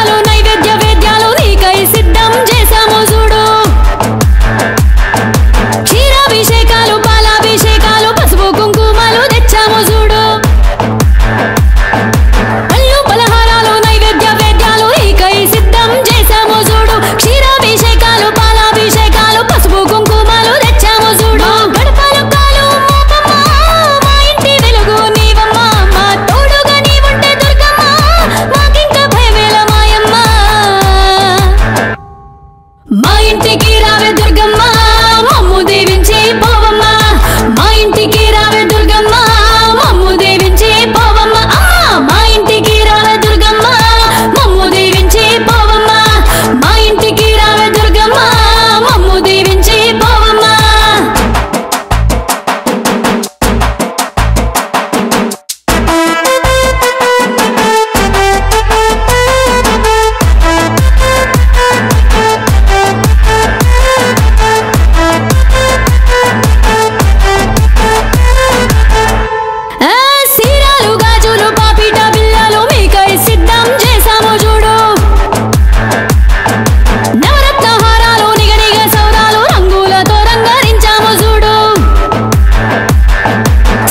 పలహారాలు నైవేద్య వేద్యాలు నీకై సిద్ధం చేశాము చూడు క్షీరాభిషేకాలు పాలాభిషేకాలు పసుపు కుంకుమలు తెచ్చాము చూడు పళ్ళు పలహారాలు నైవేద్య వేద్యాలు నీకై సిద్ధం చేశాము చూడు క్షీరాభిషేకాలు పాలాభిషేకాలు పసుపు కుంకుమలు తెచ్చాము చూడు గడపలు కాలు మోపమ్మ మా ఇంటి వెలుగు నీవమ్మ మా తోడుగా నీవుంటే దుర్గమ్మ మాకింక భయమేల మాయమ్మ మా ఇంటికి రావే దుర్గమ్మ మమ్ము దీవించి పోవమ్మ మా ఇంటికి రావే దుర్గమ్మ మమ్ము దీవించి పోవమ్మ మా ఇంటికి రావే దుర్గమ్మ మమ్ము దీవించి పోవమ్మ మా ఇంటికి రావే దుర్గమ్మ మమ్ము దీవించి పోవమ్మ సీరాలు గాజులు పాపిట బిళ్ళలు మీకై సిద్ధం చేశాము చూడు నవరత్న హారాలు నిగనిగ సౌరాలు రంగులతో రంగరించాము చూడు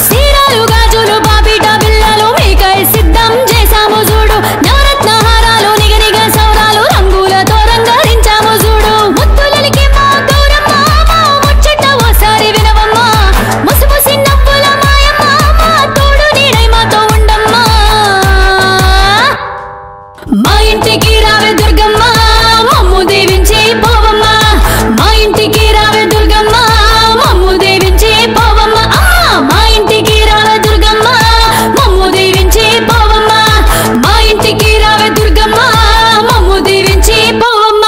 సీరాలు గాజులు పాపిట బిళ్ళలు మీకై సిద్ధం చేశాము చూడు నవరత్న హారాలు నిగనిగ సౌరాలు రంగులతో రంగరించాము చూడు ముత్తులకి మా గౌరమ్మ మా ముచ్చట ఓసారి వినవమ్మ ముసిముసి నవ్వుల మాయమ్మ మా తోడు నీడై మాతో ఉండమ్మా మా ఇంటికి రావే దుర్గమ్మ మమ్ము దీవించి పోవమ్మ మా ఇంటికి రావే దుర్గమ్మ మమ్ము దీవించి పోవమ్మ మా ఇంటికి రావే దుర్గమ్మ మమ్ము దీవించి పోవమ్మ మా ఇంటికి రావే దుర్గమ్మ మమ్ము దీవించి పోవమ్మ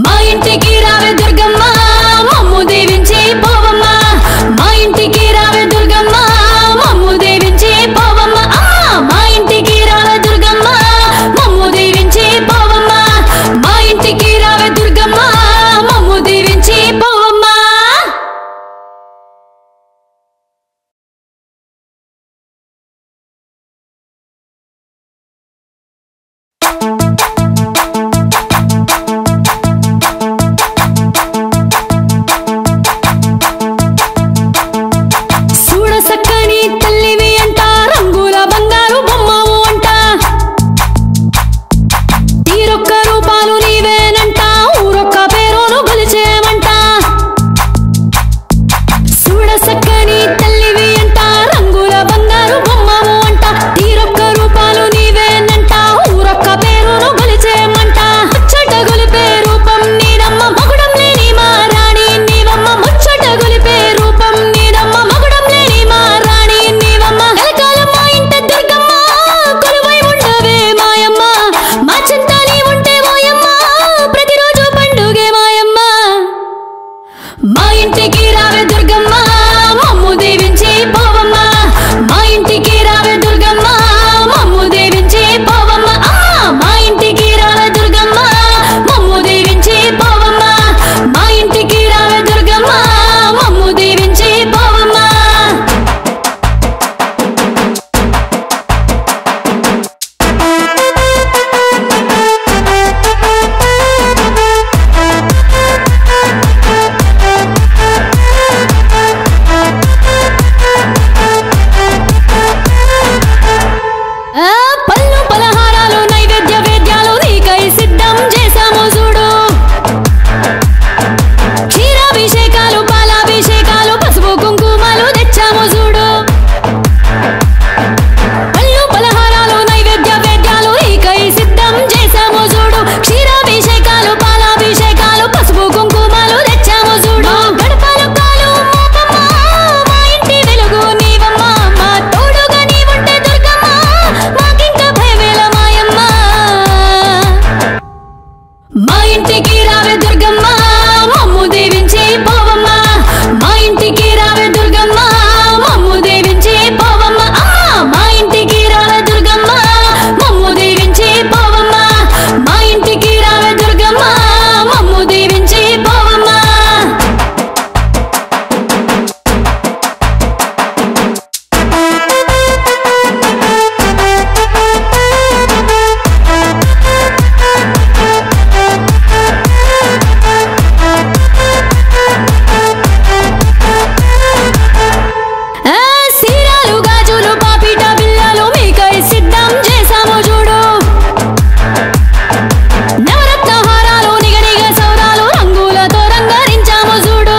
మా ఇంటికి రావే దుర్గమ్మ మమ్ము దీవించి పోవమ్మ మా ఇంటికి రావే దుర్గమ్మ మమ్ము దీవించి పోవమ్మ మా ఇంటికి రావే దుర్గమ్మ మమ్ము దీవించి పోవమ్మ మా ఇంటికి రావే దుర్గమ్మ మమ్ము దీవించి పోవమ్మ సక్కని తల్లివి అంట రంగుల బంగారు బొమ్మవు అంట తీరొక్క రూపాలు నీవేనంట ఊరొక్క పేరును గొలిచేమంట చూడ సక్కని తల్లివి అంట రంగుల బంగారు బొమ్మవు అంట తీరొక్క రూపాలు నీవేనంట ఊరొక్క పేరును గొలిచేమంట ముచ్చట గొలిపే రూపం నీదమ్మ మగుడం లేని మా రాణి నీవమ్మ ముచ్చట గొలిపే రూపం నీదమ్మ మగుడం లేని మా రాణి నీవమ్మ కలకాలం మా ఇంట దుర్గమ్మ కొలువై ఉండవే మాయమ్మ మా చింతని ఉంటే ఓయమ్మ ప్రతిరోజు పండుగే మాయమ్మ మా ఇంటికి రావే దుర్గమ్మ మమ్ము దీవించి పోవమ్మ మా ఇంటికి రావే దుర్గమ్మ మమ్ము దీవించి పోవమ్మ మా ఇంటికి రావే దుర్గమ్మ మమ్ము దీవించి పోవమ్మ మా ఇంటికి రావే దుర్గమ్మ మమ్ము దీవించి పోవమ్మ పళ్ళు పలహారాలు నైవేద్య వేద్యాలు నీకై సిద్ధం చేశాము చూడు క్షీరాభిషేకాలు పాలాభిషేకాలు పసుపు కుంకుమలు తెచ్చాము చూడు పళ్ళు పలహారాలు నైవేద్య వేద్యాలు నీకై సిద్ధం చేశాము చూడు క్షీరాభిషేకాలు పాలాభిషేకాలు పసుపు కుంకుమలు తెచ్చాము చూడు గడపలు కాలు మోపమ్మ మా ఇంటి వెలుగు నీవమ్మ మా తోడుగా నీవుంటే దుర్గమ్మ మాకింక భయమేల మాయమ్మ మా ఇంటికి రావే దుర్గమ్మ మమ్ము దీవించి పోవమ్మ మా ఇంటికి రావే దుర్గమ్మ మమ్ము దీవించి పోవమ్మ మా ఇంటికి రావే దుర్గమ్మ మమ్ము దీవించి పోవమ్మ మా ఇంటికి రావే దుర్గమ్మ మమ్ము దీవించి పోవమ్మ సీరాలు గాజులు పాపిట బిళ్ళలు మీకై సిద్ధం చేశాము చూడు నవరత్న హారాలు నిగనిగ సౌరాలు రంగులతో రంగరించాము చూడు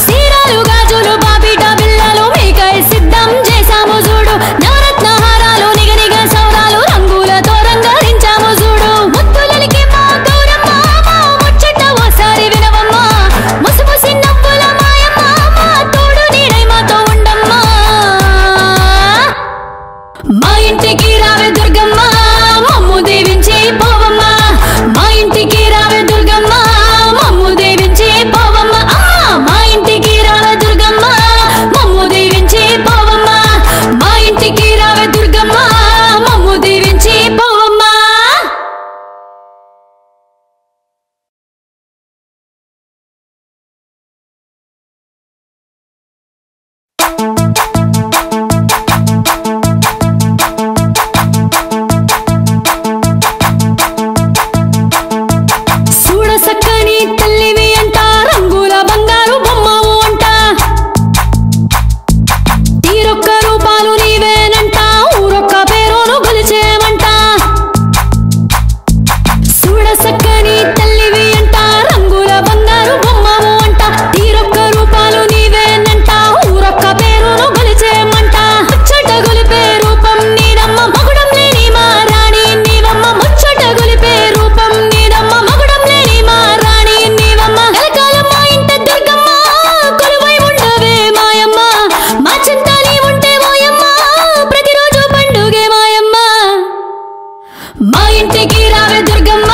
సీరాలు గాజులు పాపిట బిళ్ళలు మీకై సిద్ధం చేశాము చూడు నవరత్న హారాలు నిగనిగ సౌరాలు రంగులతో రంగరించాము చూడు ముత్తులకి మా గౌరమ్మ మా ముచ్చట ఓసారి వినవమ్మ ముసిముసి నవ్వుల మాయమ్మ మా తోడు నీడై మాతో ఉండమ్మ మా ఇంటికి రావే దుర్గమ్మ మమ్ము దీవించి పోవమ్మ మా ఇంటికి రావే దుర్గమ్మ మమ్ము దీవించి పోవమ్మ మా ఇంటికి రావే దుర్గమ్మ మమ్ము దీవించి పోవమ్మ మా ఇంటికి రావే దుర్గమ్మ మమ్ము దీవించి పోవమ్మ చూడ సక్కని తల్లివి అంట రంగుల బంగారు బొమ్మవు అంట తీరొక్క రూపాలు నీవేనంట ఊరొక్క పేరును గొలిచేమంట చూడ సక్కని తల్లివి అంట రంగుల బంగారు బొమ్మవు అంట తీరొక్క రూపాలు నీవేనంట ఊరొక్క పేరును గొలిచేమంట ముచ్చట గొలిపే రూపం నీదమ్మ మగుడం లేని మా రాణి నీవమ్మ ముచ్చట గొలిపే రూపం నీదమ్మ మగుడం లేని మా రాణి నీవమ్మ కలకాలం మా ఇంట దుర్గమ్మ కొలువై ఉండవే మాయమ్మ మా చింతని ఉంటే ఓయమ్మ ప్రతిరోజు పండుగే మాయమ్మ మా ఇంటికి రావే దుర్గమ్మ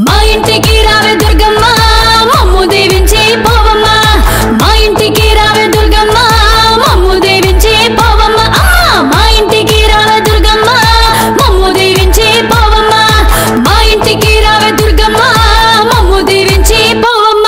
మా ఇంటికి రావే దుర్గమ్మ మమ్ము దీవించి పోవమ్మ మా ఇంటికి రావే దుర్గమ్మ మమ్ము దీవించి పోవమ్మ మా ఇంటికి రావే దుర్గమ్మ మమ్ము దీవించి పోవమ్మ మా ఇంటికి రావే దుర్గమ్మ మమ్ము దీవించి పోవమ్మ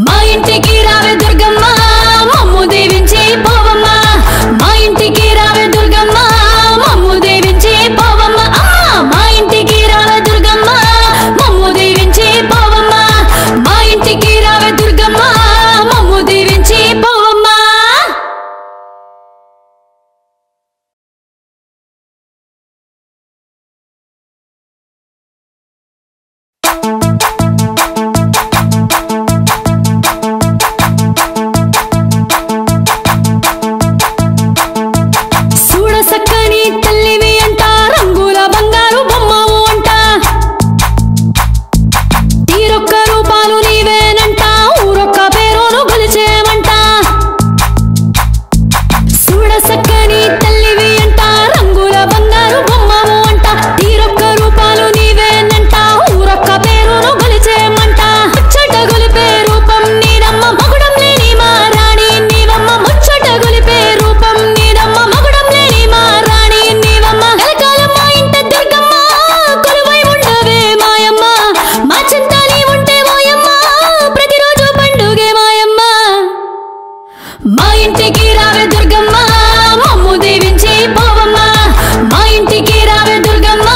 మా ఇంటికి రావే దుర్గమ్మ మమ్ము దీవించి పోవమ్మ మా ఇంటికి రావే దుర్గమ్మ మమ్ము దీవించి పోవమ్మ మా ఇంటికి రావే దుర్గమ్మ మమ్ము దీవించి పోవమ్మ మా ఇంటికి రావే దుర్గమ్మ మమ్ము దీవించి పోవమ్మ సక్కని తల్లివి అంట రంగుల బంగారు బొమ్మవు అంట తీరొక్క రూపాలు నీవేనంట ఊరొక్క పేరును గొలిచేమంట చూడ సక్కని తల్లివి అంట రంగుల బంగారు బొమ్మవు అంట తీరొక్క రూపాలు నీవేనంట ఊరొక్క పేరును గొలిచేమంట ముచ్చట గొలిపే రూపం నీదమ్మ మగుడం లేని మా రాణి నీవమ్మ ముచ్చట గొలిపే రూపం నీదమ్మ మగుడం లేని మా రాణి నీవమ్మ కలకాలం మా ఇంట దుర్గమ్మ కొలువై ఉండవే మాయమ్మ మా చింతని ఉంటే ఓయమ్మ ప్రతిరోజు పండుగే మాయమ్మ మా ఇంటికి రావే దుర్గమ్మ మమ్ము దీవించి పోవమ్మ మా ఇంటికి రావే దుర్గమ్మ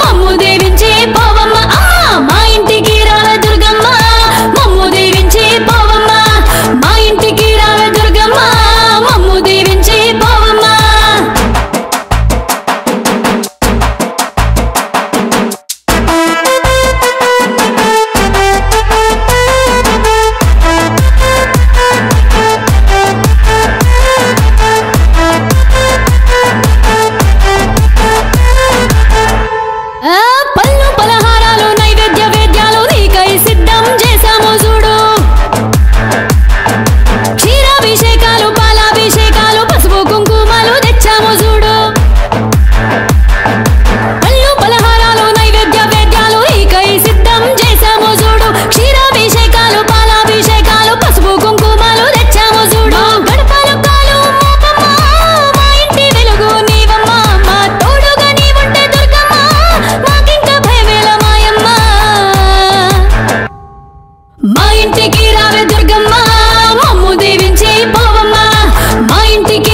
మమ్ము దీవించి పోవమ్మ మా ఇంటికి రావే దుర్గమ్మ మమ్ము దీవించి పోవమ్మ మా ఇంటికి రావే దుర్గమ్మ మమ్ము దీవించి పోవమ్మ పళ్ళు పలహారాలు నైవేద్య వేద్యాలు నీకై సిద్ధం చేశాము చూడు క్షీరాభిషేకాలు పాలాభిషేకాలు పసుపు కుంకుమలు తెచ్చాము చూడు పళ్ళు పలహారాలు నైవేద్య వేద్యాలు నీకై సిద్ధం చేశాము చూడు క్షీరాభిషేకాలు పాలాభిషేకాలు పసుపు కుంకుమలు తెచ్చాము చూడు గడపలు కాలు మోపమ్మ మా ఇంటి వెలుగు నీవమ్మ మా తోడుగా నీవుంటే దుర్గమ్మ మాకింక భయమేల మాయమ్మ మా ఇంటికి రావే దుర్గమ్మ మమ్ము దీవించి పోవమ్మ మా ఇంటికి